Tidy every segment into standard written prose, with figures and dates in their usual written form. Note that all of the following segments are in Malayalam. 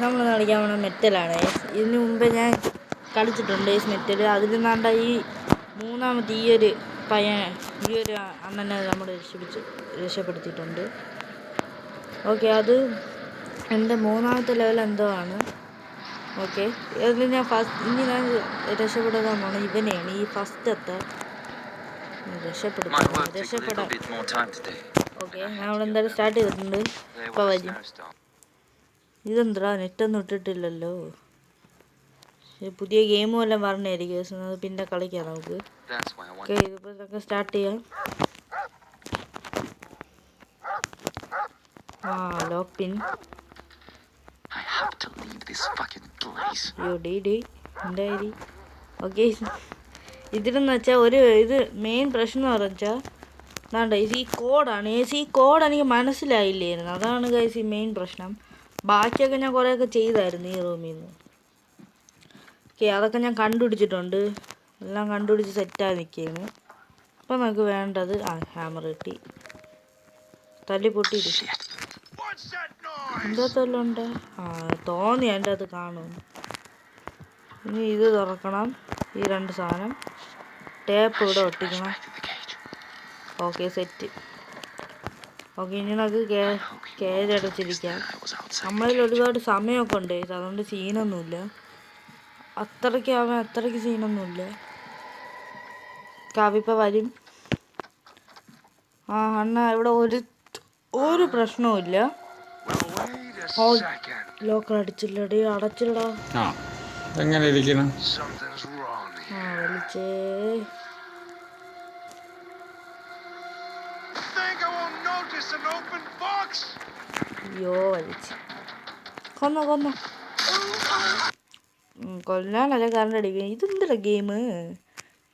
നമ്മൾ കളിക്കാൻ പോണ മെറ്റലാണ്. ഇതിനു മുമ്പ് ഞാൻ കളിച്ചിട്ടുണ്ട് മെറ്റൽ. അതിൽ നിന്നാണ്ട ഈ മൂന്നാമത്തെ ഈ ഒരു അണ്ണനെ നമ്മൾ രക്ഷപ്പെടുത്തിയിട്ടുണ്ട്. ഓക്കെ, അത് എൻ്റെ മൂന്നാമത്തെ ലെവൽ എന്തോ ആണ്. ഓക്കെ, ഇത് ഞാൻ ഇനി ഞാൻ രക്ഷപ്പെടുത്താൻ പോണ ഇവനെയാണ്, ഈ ഫസ്റ്റത്തെ രക്ഷപ്പെടാൻ. ഓക്കെ, ഞാൻ അവിടെ എന്തായാലും സ്റ്റാർട്ട് ചെയ്തിട്ടുണ്ട്. ഇപ്പോൾ വരും. ഇതെന്താ നെറ്റൊന്നും ഇട്ടിട്ടില്ലല്ലോ. പുതിയ ഗെയിമും എല്ലാം പറഞ്ഞായിരിക്കും, അത് പിന്നെ കളിക്കാം നമുക്ക്. ഓക്കെ, ഇതിപ്പോൾ നമുക്ക് സ്റ്റാർട്ട് ചെയ്യാം. ലോക്ക് പിൻ. ഓക്കെ, ഇതിലെന്ന് വെച്ചാൽ ഇത് മെയിൻ പ്രശ്നം എന്ന് പറഞ്ഞാൽ അതാണ്ട് ഈ കോഡാണ്. ഈ കോഡ് എനിക്ക് മനസ്സിലായില്ലായിരുന്നു. അതാണ് ഗൈസ് ഈ മെയിൻ പ്രശ്നം. ബാക്കിയൊക്കെ ഞാൻ കുറേയൊക്കെ ചെയ്തായിരുന്നു ഈ റൂമിൽ നിന്ന്. ഓക്കെ, അതൊക്കെ ഞാൻ കണ്ടുപിടിച്ചിട്ടുണ്ട്. എല്ലാം കണ്ടുപിടിച്ച് സെറ്റായി നിൽക്കുകയാണ്. അപ്പം നമുക്ക് വേണ്ടത് ഹാമർ കിട്ടി. തല്ലി പൊട്ടിയിട്ട് എന്താ ഉണ്ട്. തോന്നി എൻ്റെ അത് കാണും. ഇനി ഇത് തുറക്കണം. ഈ രണ്ട് സാധനം ടേപ്പ് ഇവിടെ ഒട്ടിക്കണം. Okay, set. ഓക്കെ, ഇനി നമുക്ക് കേജ് അടച്ചിരിക്കാം. നമ്മളിൽ ഒരുപാട് സമയമൊക്കെ ഉണ്ട്, അതുകൊണ്ട് സീനൊന്നുമില്ല. അത്രയ്ക്ക് സീനൊന്നുമില്ല. കാവിപ്പോൾ വരും. അണ്ണ ഇവിടെ ഒരു പ്രശ്നവുമില്ല. ലോക്കർ അടിച്ചില്ലടി, അടച്ചില്ലടാ. എങ്ങനെ ഇരിക്കണം? വലിച്ചേ. അയ്യോ, വലിച്ച് കൊന്നോ കൊല്ലാനല്ല കറണ്ട് അടിക്കുക. ഇതെന്തില്ല ഗെയിം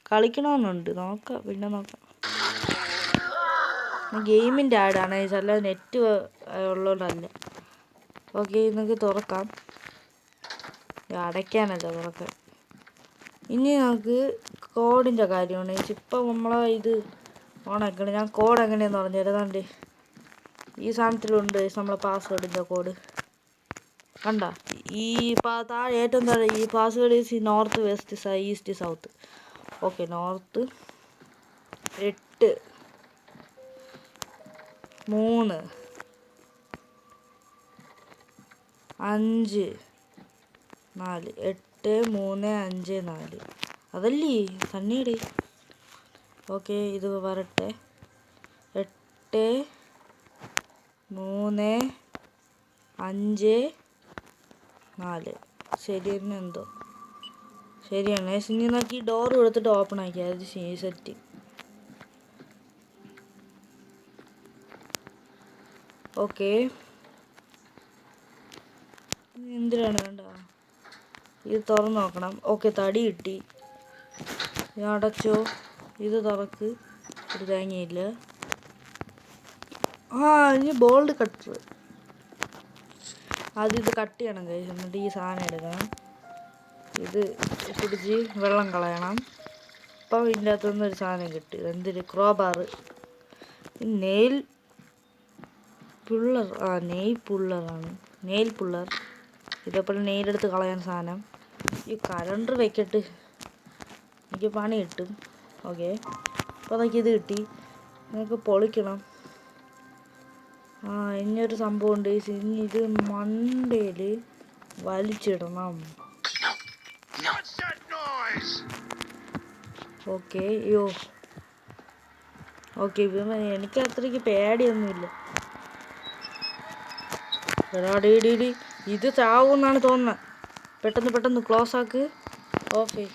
കളിക്കണമെന്നുണ്ട്. പിന്നെ നോക്കാം. ഗെയിമിൻ്റെ ആഡാണ്, അല്ല നെറ്റ് ഉള്ളതുകൊണ്ടല്ല. ഓക്കെ, നമുക്ക് തുറക്കാം. അടയ്ക്കാനല്ല, തുറക്കാം. ഇനി നമുക്ക് കോഡിൻ്റെ കാര്യമാണ്. ഇപ്പം നമ്മളെ ഇത് ഓണാക്കണം. ഞാൻ കോഡ് എങ്ങനെയാണെന്ന് പറഞ്ഞു തരാം. ഈ സാധനത്തിലുണ്ട് നമ്മളെ പാസ്വേഡിൻ്റെ കോഡ്. കണ്ട ഈ താഴെ ഏറ്റവും താഴെ ഈ password is north west east south. Okay, north 8 3 5 4 8 3 5 4 അതല്ലേ തന്നീട്. ഓക്കെ, ഇത് വരട്ടെ. 8 3 5 4 ശരി തന്നെ, എന്തോ ശരിയാണ്. ഇനി നോക്കി ഡോർ കൊടുത്തിട്ട് ഓപ്പൺ ആക്കിയാൽ അത് സെറ്റ്. ഓക്കെ, എന്തിനാണ് വേണ്ട ഇത് തുറന്ന് നോക്കണം. ഓക്കെ, തടി കിട്ടി. അടച്ചോ. ഇത് തുറക്ക്. ഒരു തേങ്ങയില്ല. ഇനി ബോൾഡ് കട്ടർ. ആദ്യം ഇത് കട്ട് ചെയ്യണം കഴിച്ചു, എന്നിട്ട് ഈ സാധനം എടുക്കണം. ഇത് പിടിച്ച് വെള്ളം കളയണം. അപ്പം ഇതിൻ്റെ അകത്തുനിന്ന് ഒരു സാധനം കിട്ടി. എന്തൊരു crowbar. Nail puller. Nail puller. ഇതേപോലെ നെയിലെടുത്ത് കളയാൻ സാധനം. ഈ കലണ്ടർ വെക്കട്ട്, എനിക്ക് പണി കിട്ടും. ഓക്കെ, അപ്പോൾ അതൊക്കെ ഇത് കിട്ടി. നമുക്ക് പൊളിക്കണം. ഇനിയൊരു സംഭവം ഉണ്ട്. ഇനി ഇത് മണ്ടയിൽ വലിച്ചിടണം. ഓക്കെ, ഓക്കെ, എനിക്ക് അത്രയ്ക്ക് പേടിയൊന്നുമില്ല. ഡി ഇത് ചാവുമെന്നാണ് തോന്നുന്നത്. പെട്ടെന്ന് ക്ലോസ് ആക്ക്. ഓക്കെ,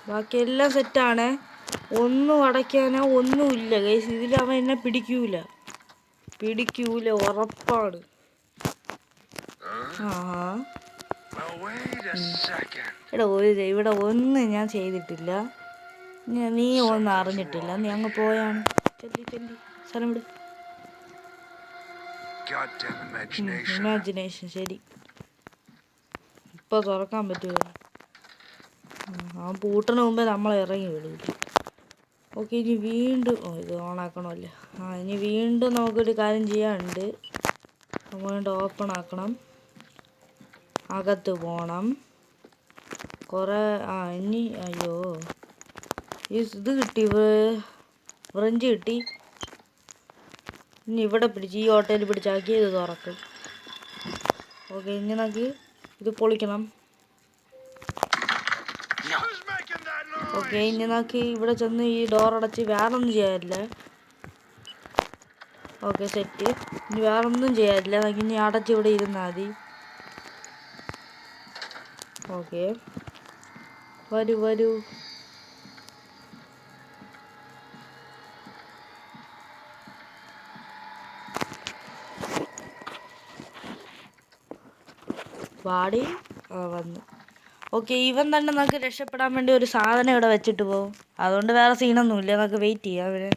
ബാക്കിയെല്ലാം സെറ്റാണ്. ഒന്നും അടയ്ക്കാനോ ഒന്നുമില്ല ഗൈസ്. ഇതിൽ അവൻ എന്നെ പിടിക്കൂല, ഉറപ്പാണ്. എടാ, ഇവിടെ ഒന്നും ഞാൻ ചെയ്തിട്ടില്ല. നീ ഒന്നും അറിഞ്ഞിട്ടില്ല. നീ അങ്ങ് പോയാണ്. സ്ഥലം വിട്. ഇമാജിനേഷൻ. ശരി, ഇപ്പോൾ തുറക്കാൻ പറ്റുമോ? അവൻ പൂട്ടണ മുമ്പേ നമ്മൾ ഇറങ്ങി വിടും. ഓക്കെ, ഇനി വീണ്ടും ഇത് ഓണാക്കണമല്ലോ. ഇനി വീണ്ടും നമുക്കൊരു കാര്യം ചെയ്യാനുണ്ട്. വീണ്ടും ഓപ്പൺ ആക്കണം. അകത്ത് പോകണം. കുറേ ഇനി അയ്യോ ഇത് കിട്ടി, ഫ്രഞ്ച് കിട്ടി. ഇനി ഇവിടെ പിടിച്ച് ഈ ഓട്ടോയിൽ പിടിച്ചാക്കി ഇത് തുറക്കും. ഓക്കെ, ഇനി നമുക്ക് ഇത് പൊളിക്കണം. ഓക്കെ, ഇനി നമുക്ക് ഇവിടെ ചെന്ന് ഈ ഡോർ അടച്ച് വേറൊന്നും ചെയ്യാറില്ല. Okay, set. ഇനി വേറൊന്നും ചെയ്യാറില്ല, നമുക്ക് ഇനി അടച്ച് ഇവിടെ ഇരുന്നാൽ മതി. ഓക്കെ, വരൂ വരൂ. വാടി വന്നു. ഓക്കെ, ഇവൻ തന്നെ നമുക്ക് രക്ഷപ്പെടാൻ വേണ്ടി ഒരു സാധനം ഇവിടെ വെച്ചിട്ട് പോകും. അതുകൊണ്ട് വേറെ സീനൊന്നുമില്ല, നമുക്ക് വെയിറ്റ് ചെയ്യാം അവന്.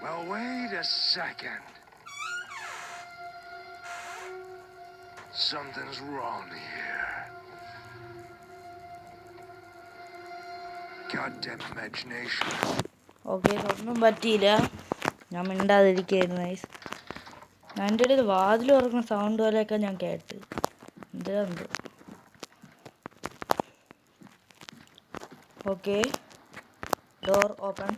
Well, wait a second. Something's wrong here. Goddamn imagination. Okay, ഒന്നും പറ്റിയില്ല. ഞാൻ മിണ്ടാതിരിക്കുകയായിരുന്നു. എൻ്റെ ഇടയിൽ വാതിൽ തുറക്കുന്ന സൗണ്ട് പോലെയൊക്കെ ഞാൻ കേട്ട്. എന്ത് ഓക്കെ, ഡോർ ഓപ്പൺ.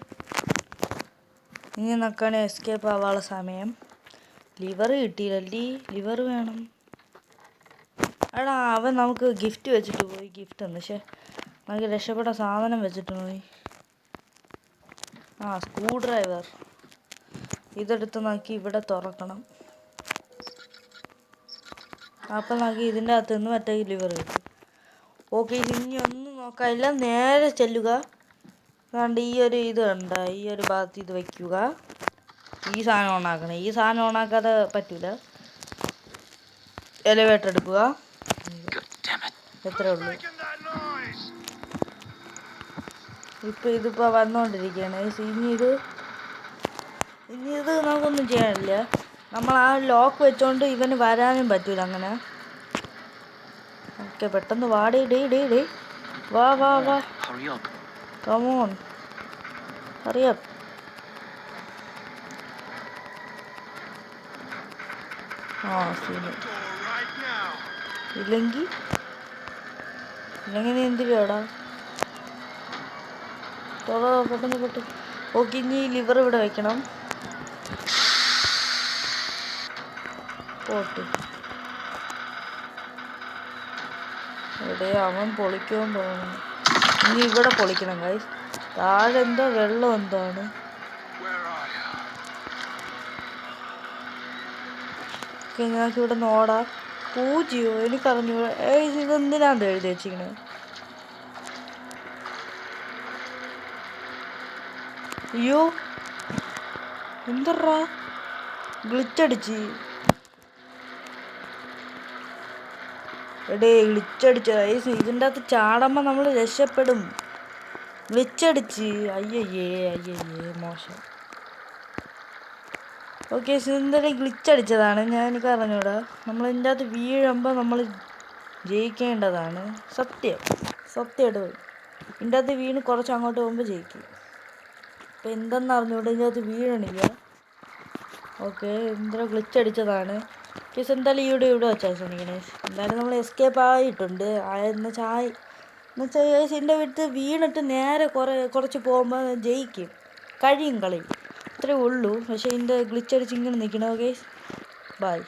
ഇനി നോക്കാൻ എസ്കേപ്പ് ആവാനുള്ള സമയം. ലിവർ കിട്ടിയില്ലല്ലേ? ലിവർ വേണം. എടാ, അവൻ നമുക്ക് ഗിഫ്റ്റ് വെച്ചിട്ട് പോയി. ഗിഫ്റ്റ് ഒന്ന് പക്ഷേ നമുക്ക് രക്ഷപ്പെട്ട സാധനം വെച്ചിട്ട് പോയി. Screw driver. ഇതെടുത്ത് നോക്കി ഇവിടെ തുറക്കണം. അപ്പം നമുക്ക് ഇതിൻ്റെ അകത്ത് നിന്ന് മറ്റേ ലിവർ കിട്ടും. ഓക്കെ, ഇനി ഒന്നും നോക്കാനില്ല, നേരെ ചെല്ലുക. അതുകൊണ്ട് ഈ ഒരു ഇത് കണ്ട, ഈ ഒരു ഭാഗത്ത് ഇത് വയ്ക്കുക. ഈ സാധനം ഓണാക്കണം. ഈ സാധനം ഓണാക്കാതെ പറ്റില്ല. എലിവേറ്റർ എടുക്കുക. എത്രയേ ഉള്ളൂ. ഇതിപ്പോൾ വന്നുകൊണ്ടിരിക്കുകയാണ്. ഇനി ഇത് നമുക്കൊന്നും ചെയ്യാനില്ല. നമ്മൾ ആ ലോക്ക് വെച്ചോണ്ട് ഇവന് വരാനും പറ്റൂല അങ്ങനെ. ഓക്കെ, പെട്ടെന്ന് വാടി. ഡേ വാ കമോൺ, ഹറി അപ്പ്. സീന് ഇല്ലെങ്കിൽ നീ എന്തിനാടാ? പെട്ടെന്ന്. ഓക്കെ, ഇനി ലിവർ ഇവിടെ വെക്കണം. പോട്ട് ഇവിടെ അവൻ പൊളിക്കുമെന്ന് തോന്നുന്നു. ഇനി ഇവിടെ പൊളിക്കണം ഗൈസ്. താഴെ എന്തോ വെള്ളം എന്താണ്. ഓക്കെ, ഞങ്ങൾക്ക് ഇവിടെ നോടാം. പൂജ്യോ എനിക്കറിഞ്ഞു. ഇതെന്തിനാന്ന് എഴുതി വെച്ചിരിക്കണേ? അയ്യോ, എന്തറാ ഗ്ലിച്ചടിച്ച്. ഗ്ലിച്ചടിച്ച ഇതിൻ്റെ അകത്ത് ചാടുമ്പോൾ നമ്മൾ രക്ഷപ്പെടും. ഗ്ലിച്ചടിച്ച്. അയ്യയ്യേ മോശം. ഓക്കെ, എന്തായാലും ഗ്ലിച്ചടിച്ചതാണ്. എനിക്ക് അറിഞ്ഞൂടാ. നമ്മൾ ഇതിൻ്റെ അകത്ത് വീഴുമ്പോൾ നമ്മൾ ജയിക്കേണ്ടതാണ്. സത്യമായിട്ട് പോയി ഇതിൻ്റെ അകത്ത് വീണ് കുറച്ച് അങ്ങോട്ട് പോകുമ്പോൾ ജയിക്കും. അപ്പം എന്തെന്ന് അറിഞ്ഞൂടെ, ഇതിൻ്റെ അകത്ത് വീഴണില്ല. ഓക്കെ, എന്താ ഗ്ലിച്ചടിച്ചതാണ്. എന്തായാലും ഇവിടെ വെച്ചാൽ ശ്രമിക്കണേ. എന്തായാലും നമ്മൾ എസ്കേപ്പ് ആയിട്ടുണ്ട്. എന്നുവെച്ചാൽ എൻ്റെ വീട്ടിൽ വീണിട്ട് നേരെ കുറച്ച് പോകുമ്പോൾ ജയിക്കും. കഴിയും കളി. ഇത്രേ ഉള്ളൂ. പക്ഷേ ഇതിൻ്റെ ഗ്ലിച്ചടിച്ച് ഇങ്ങനെ നിൽക്കണം. Okay, by.